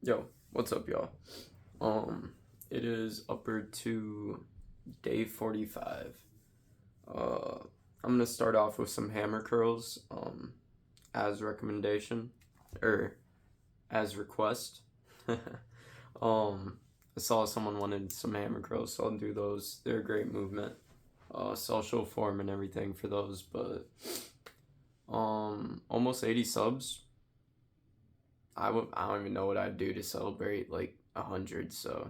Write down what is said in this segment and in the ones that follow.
Yo, what's up, y'all? It is upward to day 45. Uh, I'm gonna start off with some hammer curls, as recommendation, or as request. I saw someone wanted some hammer curls, so I'll do those. They're a great movement. So I'll show form and everything for those, but, almost 80 subs. I don't even know what I'd do to celebrate like 100. So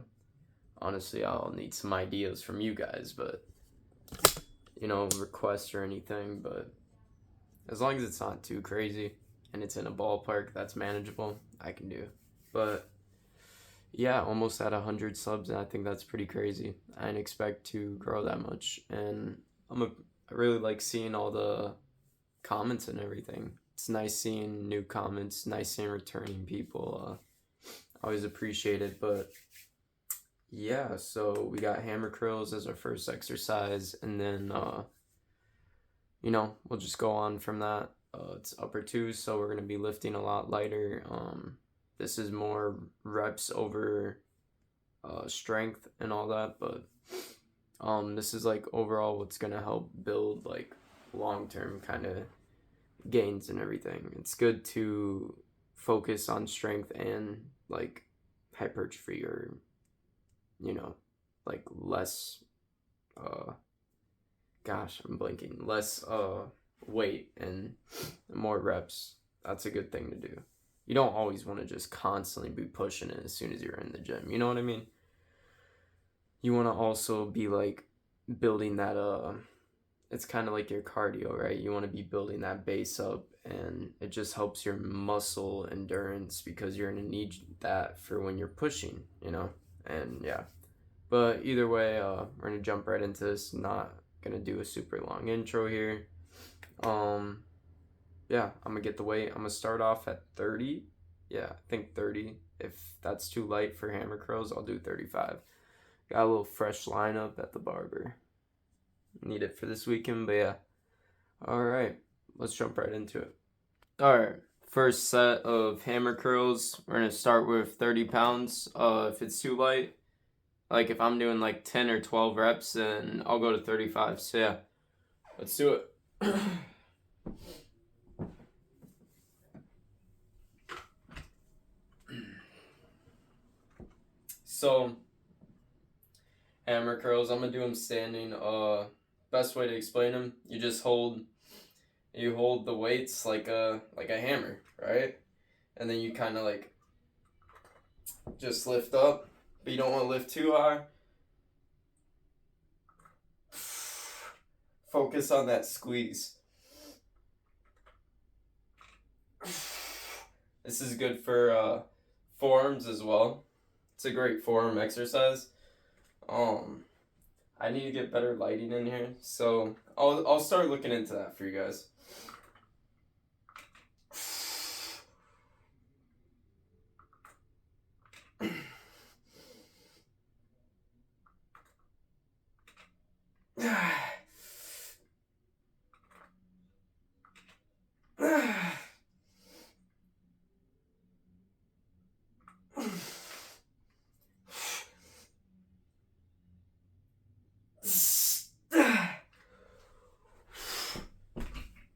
honestly, I'll need some ideas from you guys, but requests or anything. But as long as it's not too crazy and it's in a ballpark that's manageable, I can do. But yeah, almost at 100 subs, and I think that's pretty crazy. I didn't expect to grow that much, and I really like seeing all the comments and everything. It's nice seeing new comments, nice seeing returning people. Always appreciate it. But yeah, so we got hammer curls as our first exercise, and then we'll just go on from that. It's upper two, so we're gonna be lifting a lot lighter. This is more reps over strength and all that, but this is like overall what's gonna help build like long-term kind of gains and everything. It's good to focus on strength and like hypertrophy, or like less I'm blanking, less weight and more reps. That's a good thing to do. You don't always want to just constantly be pushing it as soon as you're in the gym, you know what I mean? You want to also be like building that it's kind of like your cardio, right? You want to be building that base up, and it just helps your muscle endurance because you're going to need that for when you're pushing, and yeah. But either way, we're going to jump right into this. Not going to do a super long intro here. Yeah, I'm going to get the weight. I'm going to start off at 30. Yeah, I think 30. If that's too light for hammer curls, I'll do 35. Got a little fresh lineup at the barber. Need it for this weekend, but yeah. Alright, let's jump right into it. Alright, first set of hammer curls. We're going to start with 30 pounds. If it's too light, like if I'm doing like 10 or 12 reps, then I'll go to 35. So yeah, let's do it. So, hammer curls, I'm gonna do them standing. Best way to explain them, you hold the weights like a hammer, right? And then you kind of like just lift up, but you don't want to lift too high. Focus on that squeeze. This is good for forearms as well. It's a great forearm exercise. I need to get better lighting in here, so I'll start looking into that for you guys.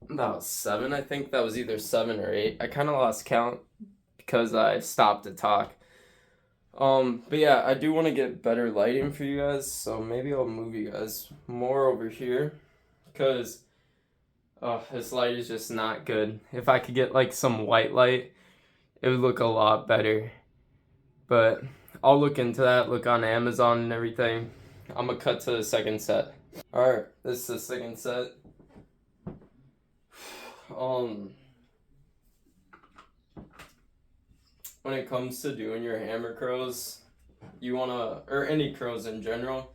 About 7, I think. That was either 7 or 8. I kind of lost count because I stopped to talk. But yeah, I do want to get better lighting for you guys, so maybe I'll move you guys more over here, because this light is just not good. If I could get like some white light, it would look a lot better. But I'll look into that, look on Amazon and everything. I'm gonna cut to the second set. Alright, this is the second set. When it comes to doing your hammer curls, you wanna, or any curls in general,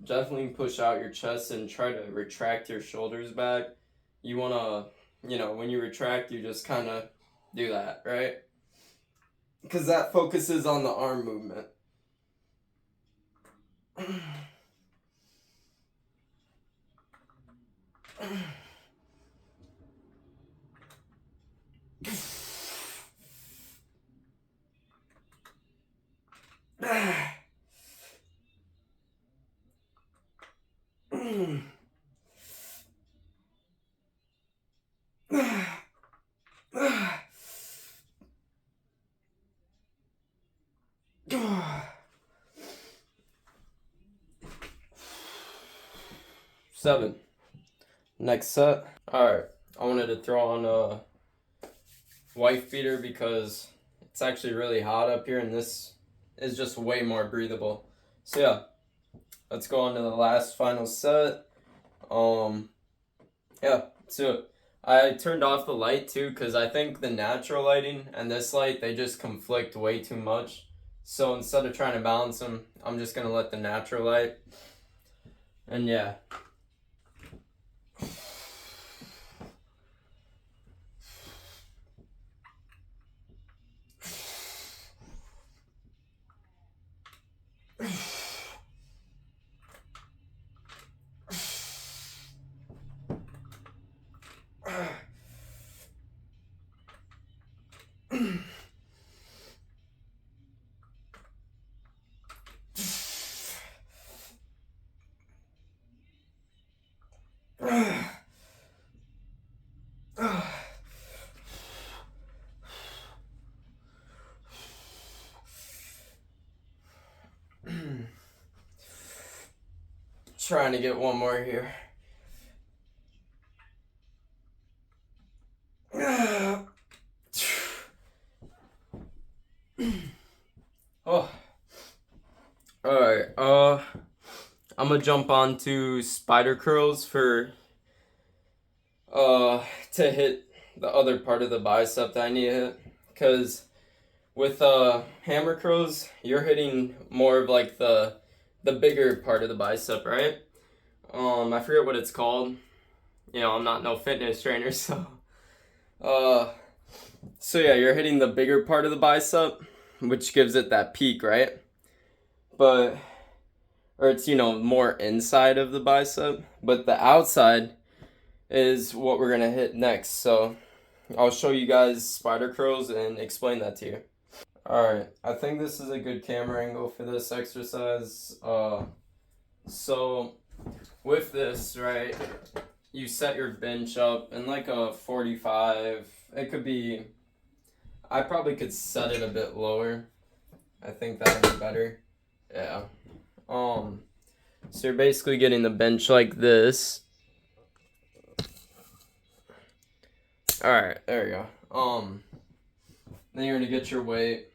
definitely push out your chest and try to retract your shoulders back. You wanna, when you retract, you just kind of do that, right? Because that focuses on the arm movement. Seven. Next set. Alright, I wanted to throw on a wife beater because it's actually really hot up here and this is just way more breathable. So yeah, let's go on to the last final set. Yeah, so I turned off the light too because I think the natural lighting and this light, they just conflict way too much. So instead of trying to balance them, I'm just gonna let the natural light. And yeah. Trying to get one more here. Oh. Alright, I'm gonna jump on to spider curls for to hit the other part of the bicep that I need to hit. Cause with hammer curls, you're hitting more of like the bigger part of the bicep, right? I forget what it's called. You know, I'm not no fitness trainer, so yeah, you're hitting the bigger part of the bicep, which gives it that peak, right? Or it's, you know, more inside of the bicep, but the outside is what we're gonna hit next. So I'll show you guys spider curls and explain that to you. Alright, I think this is a good camera angle for this exercise. So with this, right, you set your bench up in like a 45. It could be, I probably could set it a bit lower. I think that would be better. Yeah. So you're basically getting the bench like this. Alright, there you go. Then you're gonna get your weight.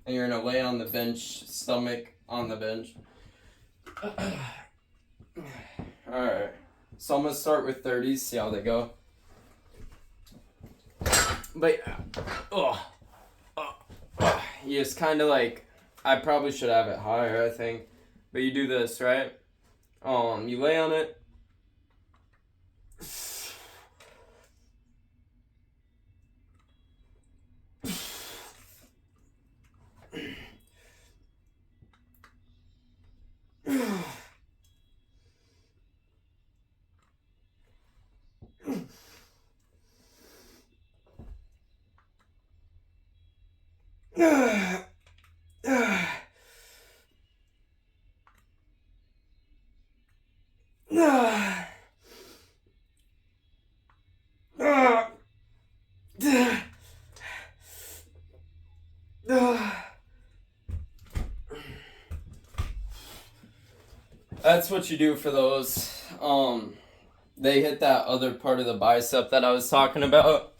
And you're gonna lay on the bench, stomach on the bench. Alright. So I'm gonna start with 30s, see how they go. But you just kinda like, I probably should have it higher, I think. But you do this, right? You lay on it. That's what you do for those. They hit that other part of the bicep that I was talking about.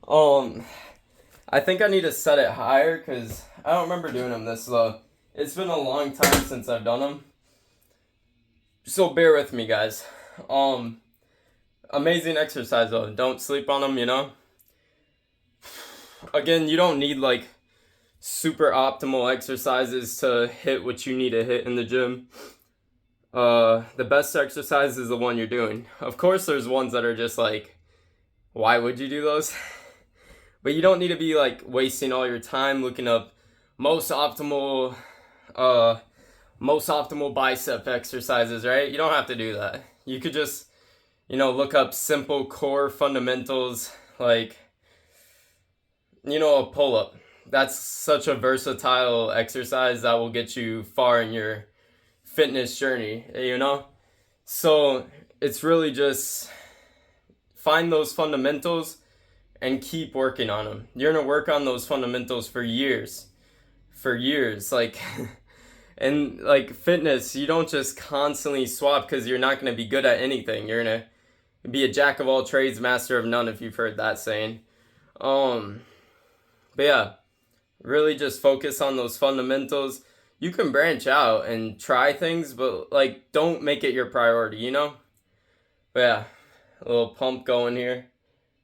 I think I need to set it higher because I don't remember doing them this low. It's been a long time since I've done them. So bear with me, guys. Amazing exercise though. Don't sleep on them, you know? Again, you don't need like super optimal exercises to hit what you need to hit in the gym. The best exercise is the one you're doing. Of course, there's ones that are just like, why would you do those? But you don't need to be like wasting all your time looking up most optimal bicep exercises, right? You don't have to do that. You could just, you know, look up simple core fundamentals like, you know, a pull-up. that's such a versatile exercise that will get you far in your fitness journey, you know? So it's really just find those fundamentals and keep working on them. You're gonna work on those fundamentals for years. For years. Like, and like fitness, you don't just constantly swap because you're not gonna be good at anything. You're gonna be a jack of all trades, master of none, if you've heard that saying. But yeah, really just focus on those fundamentals. You can branch out and try things, but like don't make it your priority, you know? But yeah, a little pump going here.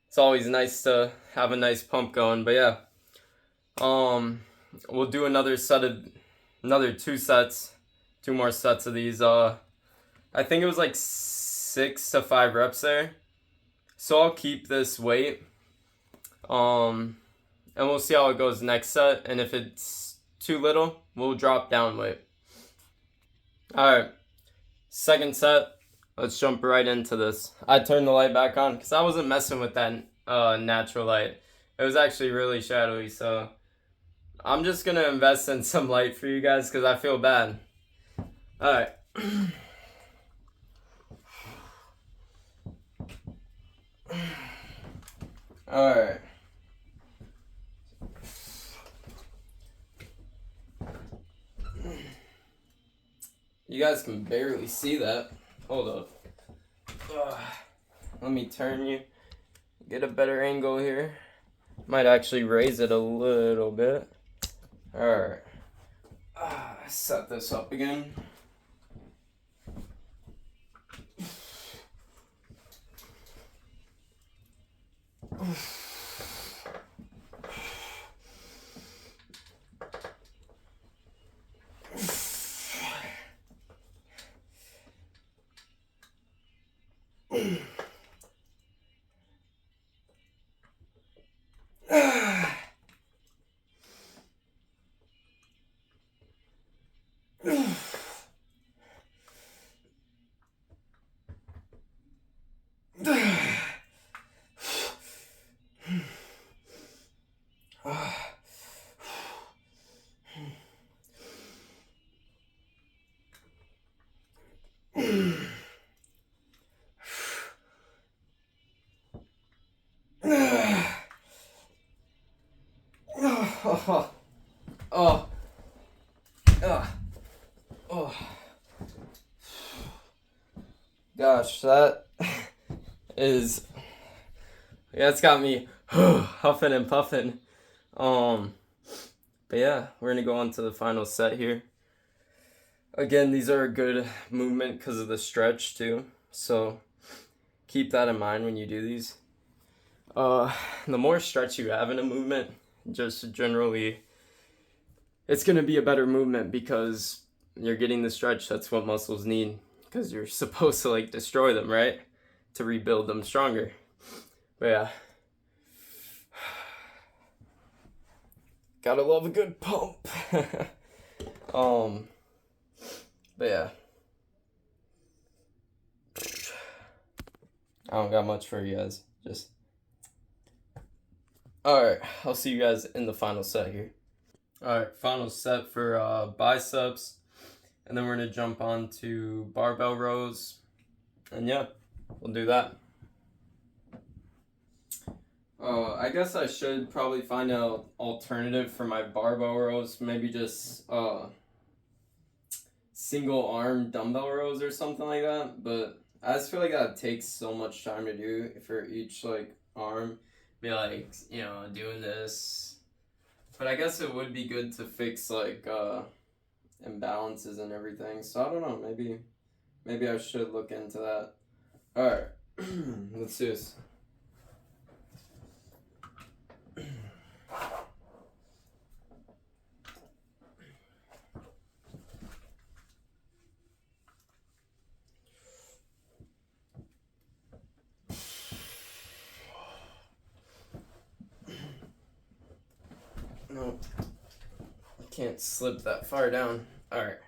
It's always nice to have a nice pump going, but yeah. We'll do another 2 sets, 2 more sets of these. I think it was like 6 to 5 reps there. So I'll keep this weight. And we'll see how it goes next set. And if it's too little, we'll drop down weight. Alright, second set. Let's jump right into this. I turned the light back on because I wasn't messing with that natural light. It was actually really shadowy, so I'm just going to invest in some light for you guys because I feel bad. Alright. Alright. You guys can barely see that. Hold up. Let me turn you. Get a better angle here. Might actually raise it a little bit. Alright. Set this up again. Gosh, that is, that's got me huffing and puffing. But yeah, we're gonna go on to the final set here. Again, these are a good movement because of the stretch too, so keep that in mind when you do these. The more stretch you have in a movement, just generally, it's gonna be a better movement because you're getting the stretch. That's what muscles need because you're supposed to like destroy them, right? To rebuild them stronger. But yeah. Gotta love a good pump. But yeah. I don't got much for you guys. Just. Alright, I'll see you guys in the final set here. Alright, final set for biceps. And then we're going to jump on to barbell rows. And yeah, we'll do that. I guess I should probably find an alternative for my barbell rows. Maybe just single arm dumbbell rows or something like that. But I just feel like that takes so much time to do for each like arm. Be like, you know, doing this. But I guess it would be good to fix like imbalances and everything. So I don't know, maybe I should look into that. Alright. Let's do this. No, I can't slip that far down. Alright.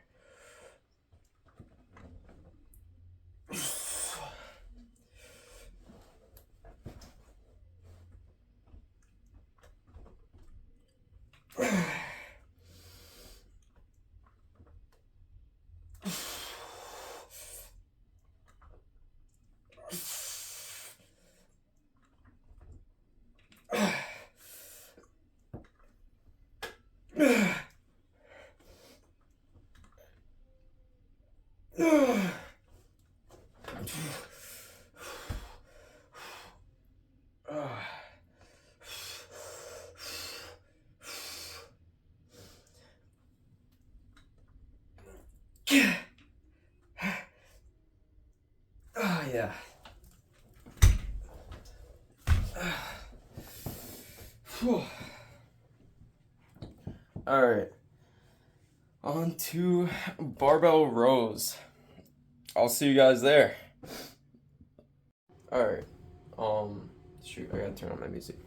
Yeah. All right. On to barbell rows. I'll see you guys there. All right. Shoot, I gotta turn on my music.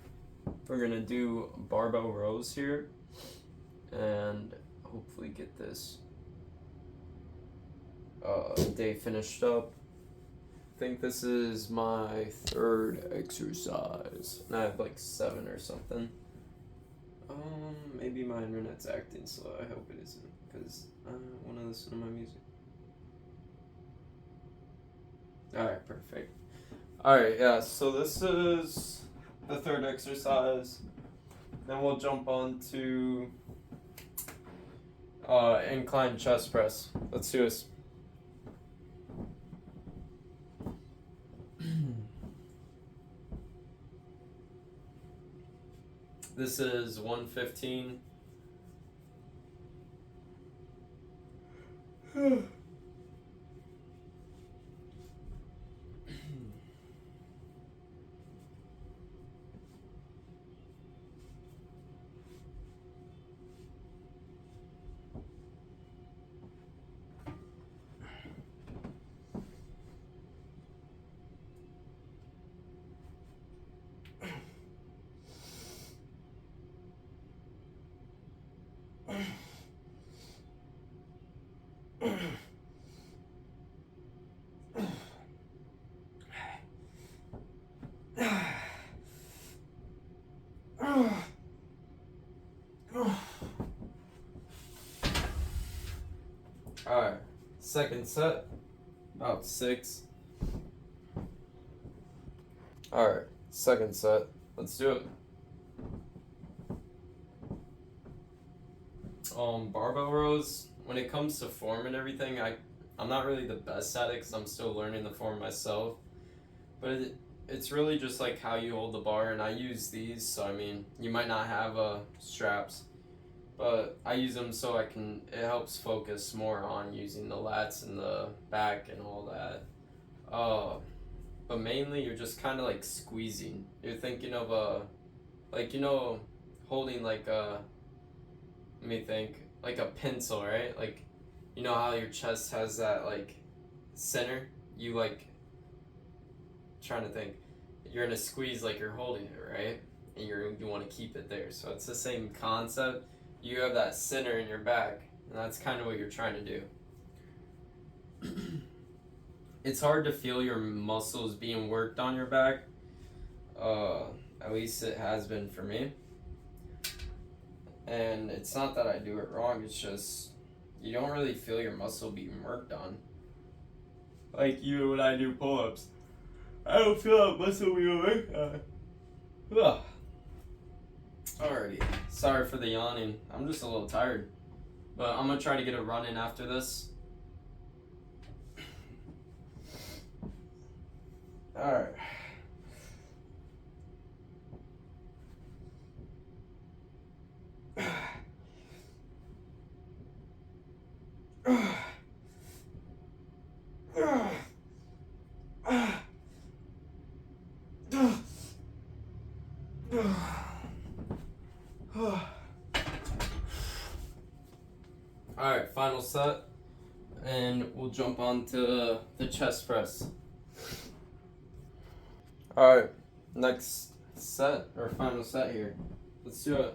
We're gonna do barbell rows here, and hopefully get this day finished up. I think this is my third exercise, and I have like 7 or something. Maybe my internet's acting slow. I hope it isn't, because I want to listen to my music. Alright, perfect. Alright, yeah, so this is the third exercise. Then we'll jump on to incline chest press. Let's do this. This is 115. Alright, second set, about 6. Alright, second set, let's do it. Barbell rows, when it comes to form and everything, I'm not really the best at it because I'm still learning the form myself. But it's really just like how you hold the bar, and I use these, so I mean, you might not have straps, but I use them so it helps focus more on using the lats and the back and all that. But mainly you're just kind of like squeezing. You're thinking of holding like let me think, like a pencil, right? Like, you know how your chest has that like center? You like, trying to think, you're in a squeeze like you're holding it, right? And you want to keep it there. So it's the same concept. You have that center in your back, and that's kind of what you're trying to do. It's hard to feel your muscles being worked on your back. At least it has been for me. And it's not that I do it wrong, it's just you don't really feel your muscle being worked on. Like you when I do pull-ups. I don't feel that muscle being worked on. Ugh. Alrighty. Sorry for the yawning. I'm just a little tired. But I'm gonna try to get a run in after this. Alright. Alright, final set, and we'll jump on to the chest press. Alright, next set, or final set here. Let's do it.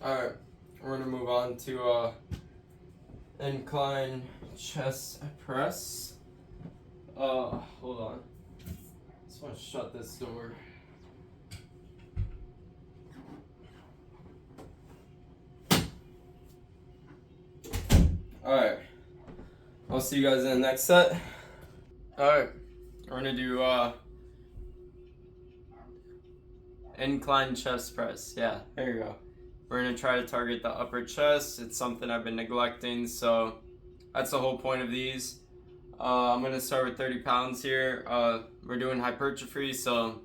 Alright, we're gonna move on to incline chest press. Hold on. Just want to shut this door. Alright, I'll see you guys in the next set. Alright, we're gonna do incline chest press. Yeah, there you go. We're gonna try to target the upper chest. It's something I've been neglecting, so that's the whole point of these. I'm gonna start with 30 pounds here. We're doing hypertrophy, so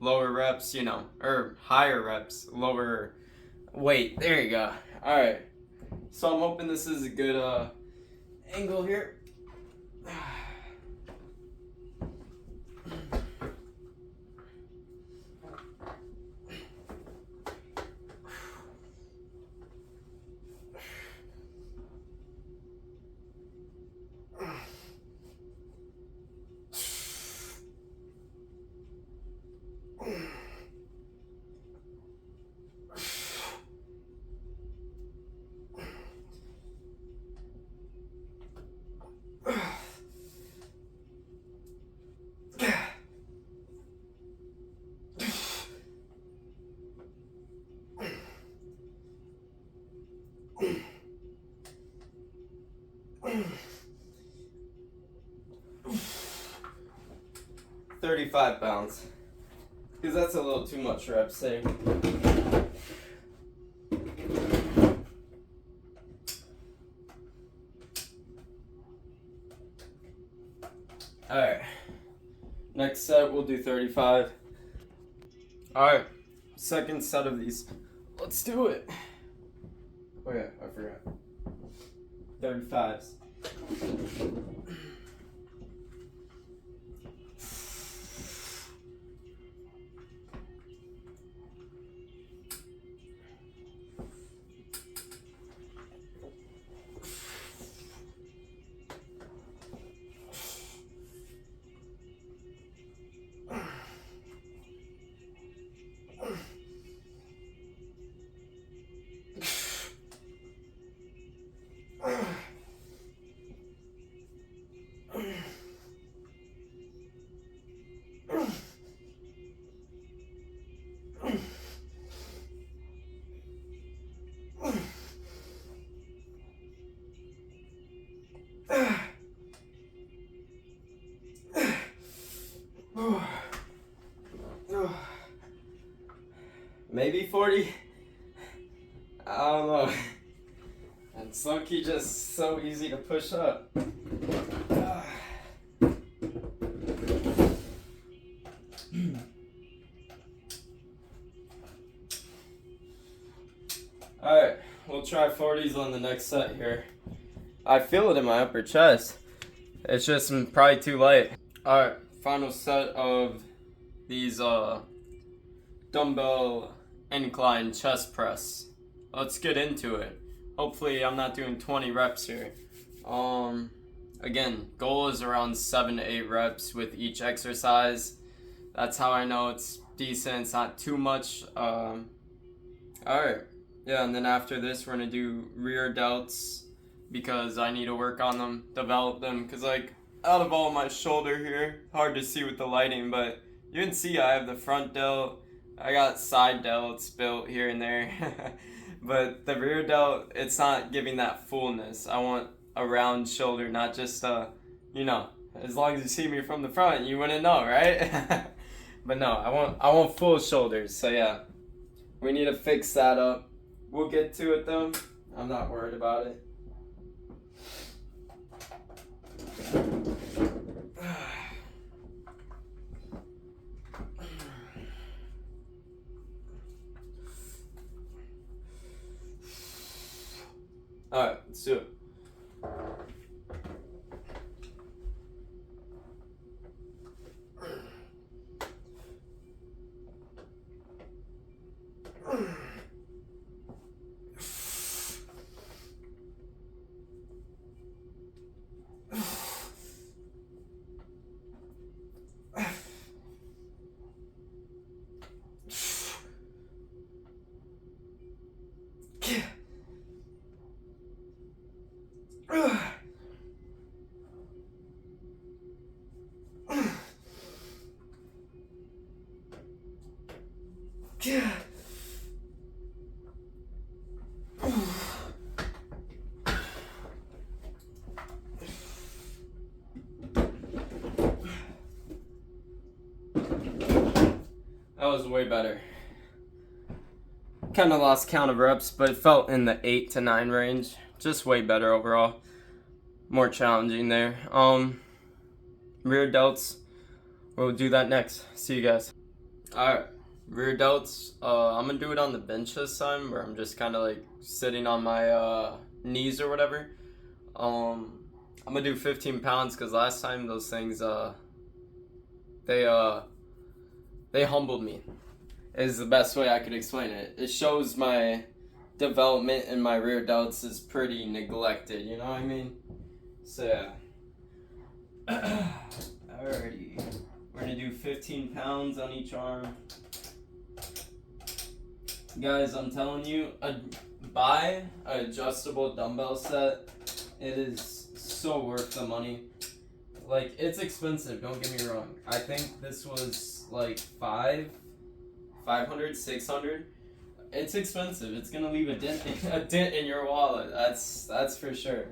lower reps, or higher reps, lower weight. There you go. Alright. So I'm hoping this is a good angle here. 35 pounds. Because that's a little too much reps there. Alright. Next set, we'll do 35. Alright. Second set of these. Let's do it. Oh yeah, I forgot. 35s. Maybe 40. I don't know. It's low-key just so easy to push up. Alright, we'll try 40s on the next set here. I feel it in my upper chest. It's just probably too light. Alright, final set of these dumbbell incline chest press. Let's get into it. Hopefully I'm not doing 20 reps here. Again, goal is around 7 to 8 reps with each exercise. That's how I know it's decent, it's not too much. Alright, yeah, and then after this we're gonna do rear delts because I need to work on them, develop them, because like out of all my shoulder here, hard to see with the lighting, but you can see I have the front delt, I got side delts built here and there, but the rear delt, it's not giving that fullness. I want a round shoulder, not just as long as you see me from the front, you wouldn't know, right? But no, I want full shoulders, so yeah, we need to fix that up. We'll get to it though, I'm not worried about it. Alright, let's do it. That was way better. Kind of lost count of reps, but it felt in the 8 to 9 range. Just way better overall. More challenging there. Rear delts. We'll do that next. See you guys. Alright. Rear delts. I'm gonna do it on the bench this time, where I'm just kind of like sitting on my knees or whatever. I'm gonna do 15 pounds because last time those things they humbled me, is the best way I could explain it. It shows my development in my rear delts is pretty neglected, you know what I mean? So yeah. Alrighty. We're gonna do 15 pounds on each arm. Guys, I'm telling you, buy an adjustable dumbbell set. It is so worth the money. Like, it's expensive, don't get me wrong. I think this was like 500, 600. It's expensive. It's gonna leave a dent in your wallet. That's for sure.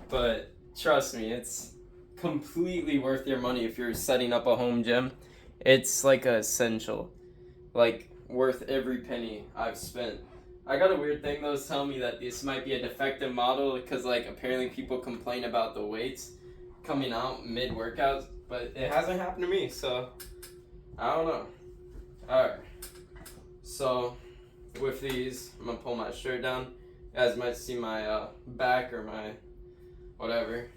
But trust me, it's completely worth your money if you're setting up a home gym. It's like essential. Like, worth every penny I've spent. I got a weird thing though telling me that this might be a defective model because like apparently people complain about the weights coming out mid workouts, but it hasn't happened to me, so I don't know. Alright, so with these, I'm gonna pull my shirt down. You guys might see my back or my whatever.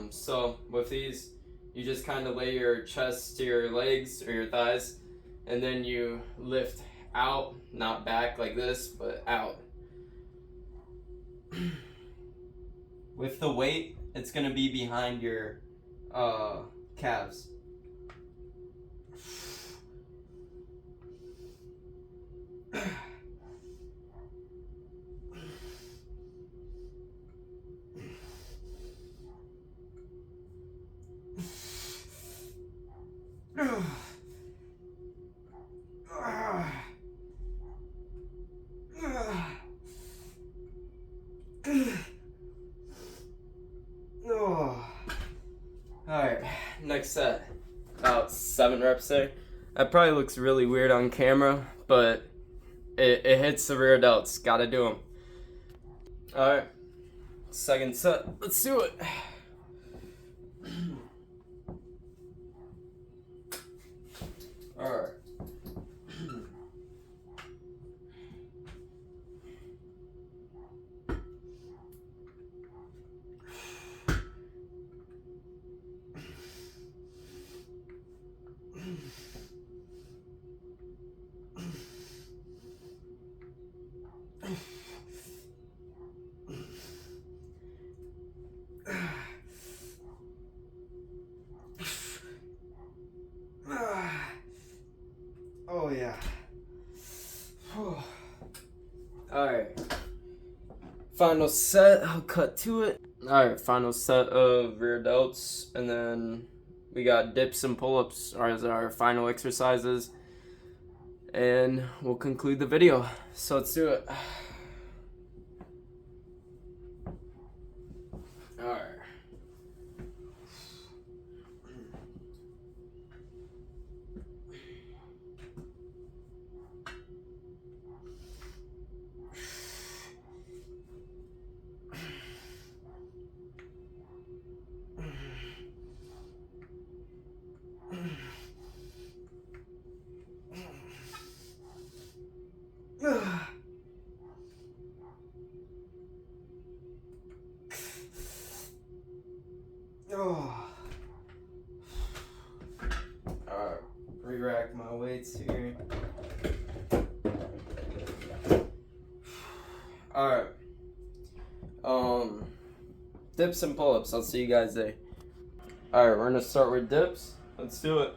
So with these, you just kind of lay your chest to your legs or your thighs, and then you lift out, not back like this, but out. With the weight, it's gonna be behind your calves. Alright, next set. About 7 reps there. That probably looks really weird on camera, but it hits the rear delts. Gotta do them. Alright, second set. Let's do it. Alright. Oh yeah. Alright. Final set, I'll cut to it. Alright, final set of rear delts, and then we got dips and pull-ups as our final exercises. And we'll conclude the video. So let's do it. Alright. Alright, re-rack my weights here. Alright. Dips and pull-ups. I'll see you guys there. Alright, we're gonna start with dips. Let's do it.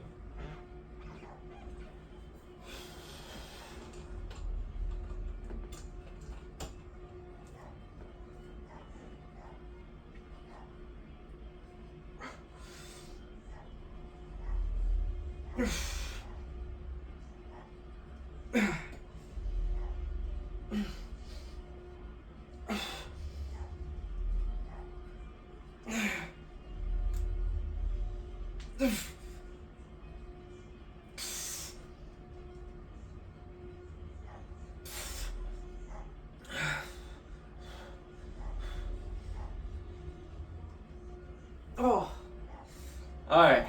Alright,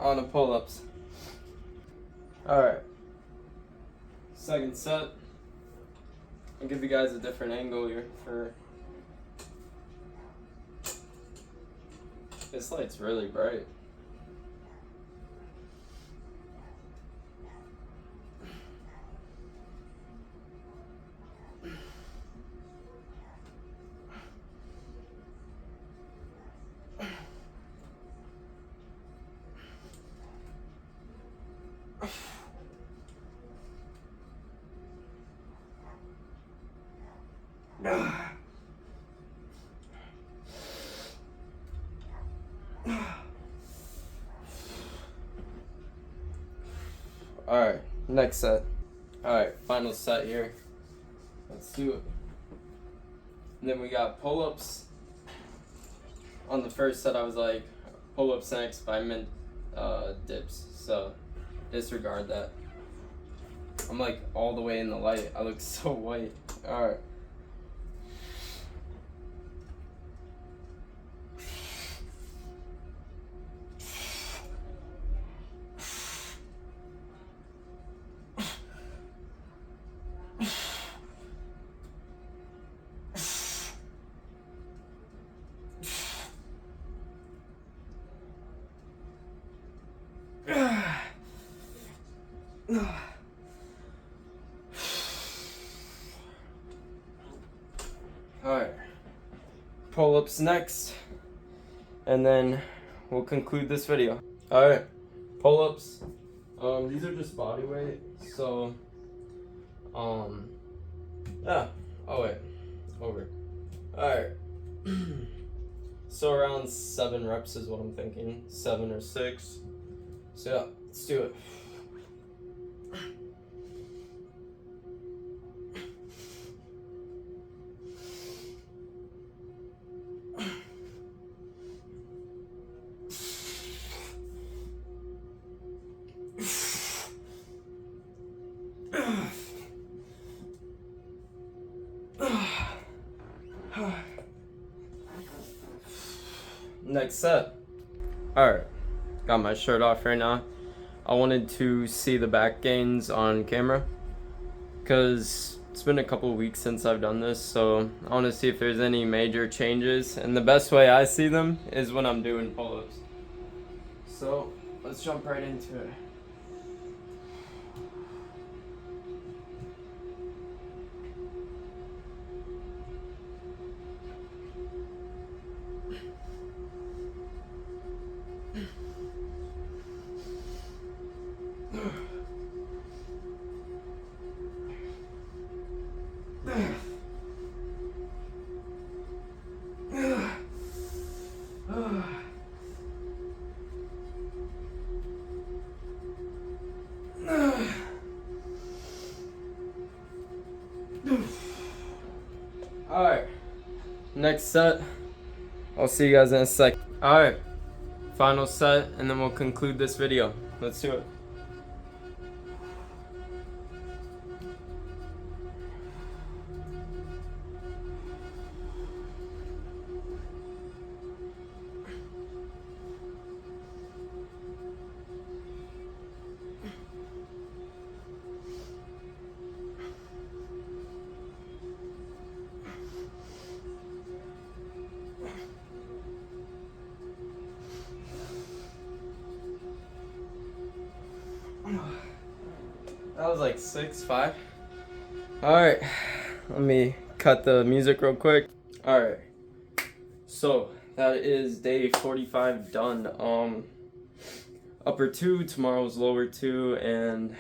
on to pull-ups. Alright. Second set. I'll give you guys a different angle here for... This light's really bright. Alright, next set. Alright, final set here. Let's do it. And then we got pull-ups. On the first set I was like, pull-ups next, but I meant dips. So, disregard that. I'm like all the way in the light. I look so white. Alright. Alright, pull-ups next, and then we'll conclude this video. Alright, pull-ups. These are just body weight, so, yeah, oh wait, over. Alright, so around 7 reps is what I'm thinking, 7 or 6. So yeah, let's do it. Next set. Alright, got my shirt off right now. I wanted to see the back gains on camera because it's been a couple weeks since I've done this, so I want to see if there's any major changes, and the best way I see them is when I'm doing pull-ups. So let's jump right into it. Alright, next set. I'll see you guys in a sec. Alright, final set, and then we'll conclude this video. Let's do it. That was like 6-5. Alright, let me cut the music real quick. Alright, so that is day 45 done. Upper 2, tomorrow's lower 2, and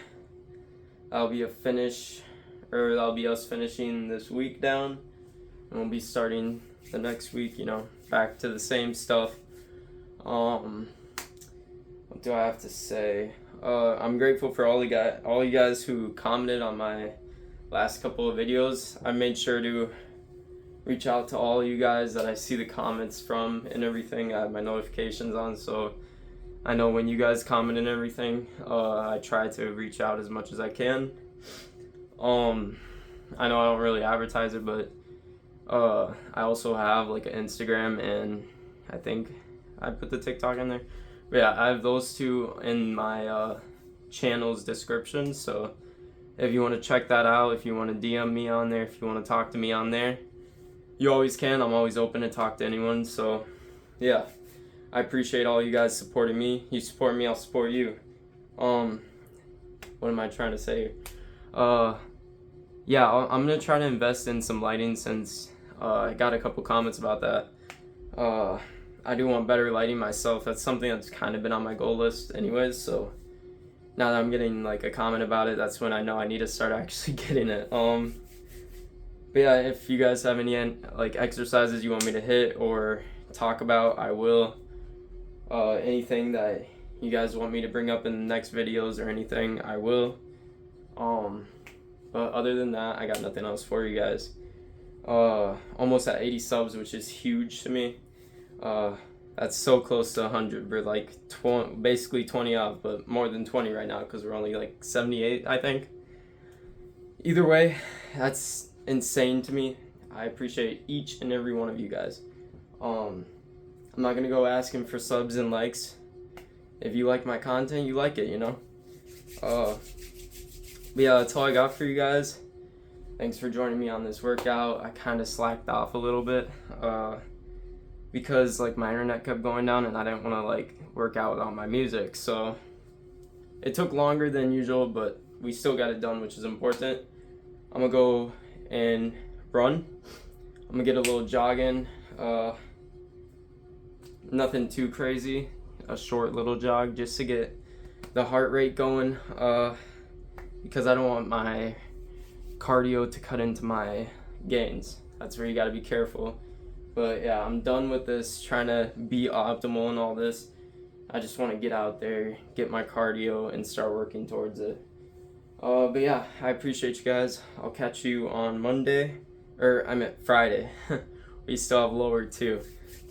that'll be a finish, or that'll be us finishing this week down, and we'll be starting the next week, you know, back to the same stuff. What do I have to say? I'm grateful for all you guys who commented on my last couple of videos. I made sure to reach out to all you guys that I see the comments from and everything. I have my notifications on, so I know when you guys comment and everything. I try to reach out as much as I can. I know I don't really advertise it, but I also have like an Instagram, and I think I put the TikTok in there. But yeah, I have those two in my channel's description, so if you want to check that out, if you want to DM me on there, if you want to talk to me on there, you always can. I'm always open to talk to anyone. So yeah, I appreciate all you guys supporting me. You support me, I'll support you. What am I trying to say here? Yeah, I'm gonna try to invest in some lighting since I got a couple comments about that. I do want better lighting myself. That's something that's kind of been on my goal list anyways, so now that I'm getting like a comment about it, that's when I know I need to start actually getting it. But yeah, if you guys have any like exercises you want me to hit or talk about, I will. Anything that you guys want me to bring up in the next videos or anything, I will. But other than that, I got nothing else for you guys. Almost at 80 subs, which is huge to me. That's so close to 100. We're like basically 20 off, but more than 20 right now because we're only like 78, I think. Either way, that's insane to me. I appreciate each and every one of you guys. I'm not gonna go asking for subs and likes. If you like my content, you like it, you know. But yeah, that's all I got for you guys. Thanks for joining me on this workout. I kind of slacked off a little bit because like my internet kept going down and I didn't want to like work out without my music. So it took longer than usual, but we still got it done, which is important. I'm gonna go and run. I'm gonna get a little jogging. Nothing too crazy. A short little jog just to get the heart rate going. Because I don't want my cardio to cut into my gains. That's where you gotta be careful. But yeah, I'm done with this trying to be optimal and all this. I just want to get out there, get my cardio, and start working towards it. But yeah, I appreciate you guys. I'll catch you on Monday, or I meant Friday. We still have lower too.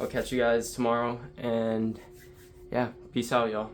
I'll catch you guys tomorrow, and yeah, peace out, y'all.